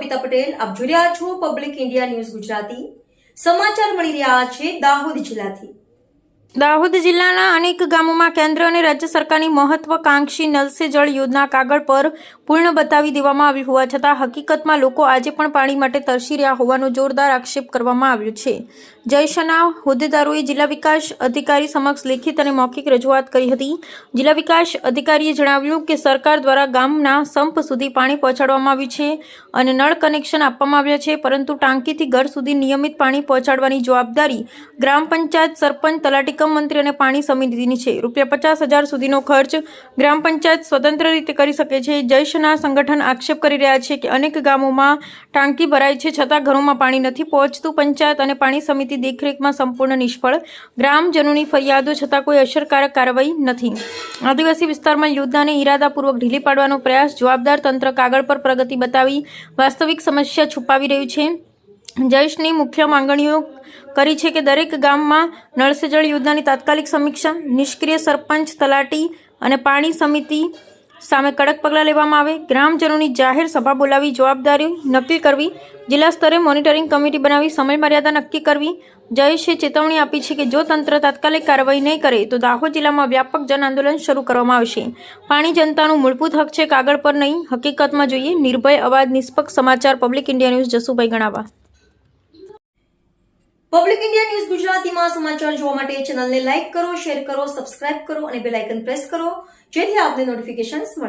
બબીતા પટેલ. આપ જોઈ રહ્યા છો પબ્લિક ઇન્ડિયા ન્યૂઝ ગુજરાતી. સમાચાર મળી રહ્યા છે દાહોદ જિલ્લાથી. દાહોદ જિલ્લાના અનેક ગામોમાં કેન્દ્ર અને રાજ્ય સરકારની મહત્વાકાંક્ષી નલ સે જળ યોજના કાગળ પર પૂર્ણ બતાવી દેવામાં આવી હોવા છતાં હકીકતમાં લોકો આજે પણ પાણી માટે તરસી રહ્યા હોવાનો જોરદાર આક્ષેપ કરવામાં આવ્યો છે. જયશના હોદ્દેદારોએ જિલ્લા વિકાસ અધિકારી સમક્ષ લેખિત અને મૌખિક રજૂઆત કરી હતી. જિલ્લા વિકાસ અધિકારીએ જણાવ્યું કે સરકાર દ્વારા ગામના સંપ સુધી પાણી પહોંચાડવામાં આવ્યું છે અને નળ કનેક્શન આપવામાં આવ્યા છે, પરંતુ ટાંકીથી ઘર સુધી નિયમિત પાણી પહોંચાડવાની જવાબદારી ગ્રામ પંચાયત, સરપંચ, તલાટી મંત્રી અને પાણી સમિતિની છે. ₹50,000 સુધીનો ખર્ચ ગ્રામ પંચાયત સ્વતંત્ર રીતે કરી શકે છે. જયશના સંગઠન આક્ષેપ કરી રહ્યા છે કે અનેક ગામોમાં ટાંકી ભરાય છે છતાં ઘરોમાં પાણી નથી પહોંચતું. પંચાયત અને પાણી સમિતિ દેખરેખમાં સંપૂર્ણ નિષ્ફળ. ગ્રામજનોની ફરિયાદો છતાં કોઈ અસરકારક કાર્યવાહી નથી. આદિવાસી વિસ્તારમાં યોજનાને ઇરાદાપૂર્વક ઢીલી પાડવાનો પ્રયાસ. જવાબદાર તંત્ર કાગળ પર પ્રગતિ બતાવી વાસ્તવિક સમસ્યા છુપાવી રહ્યું છે. જયેશની મુખ્ય માંગણીઓ કરી છે કે દરેક ગામમાં નળ સે જળ યોજનાની તાત્કાલિક સમીક્ષા, નિષ્ક્રિય સરપંચ, તલાટી અને પાણી સમિતિ સામે કડક પગલાં લેવામાં આવે, ગ્રામજનોની જાહેર સભા બોલાવી જવાબદારી નક્કી કરવી, જિલ્લા સ્તરે મોનિટરિંગ કમિટી બનાવી સમયમર્યાદા નક્કી કરવી. જયેશે ચેતવણી આપી છે કે જો તંત્ર તાત્કાલિક કાર્યવાહી નહીં કરે તો દાહોદ જિલ્લામાં વ્યાપક જન આંદોલન શરૂ કરવામાં આવશે. પાણી જનતાનું મૂળભૂત હક છે, કાગળ પર નહીં, હકીકતમાં જોઈએ. નિર્ભય અવાજ, નિષ્પક્ષ સમાચાર. Public India news, Jasubhai ગણાવા. Public India news ગુજરાતીમાં સમાચાર જોવા માટે ચેનલને લાઇક કરો, શેર કરો, સબસ્ક્રાઇબ કરો અને બેલ આઇકન પ્રેસ કરો, જેથી આપને નોટિફિકેશન્સ મળે.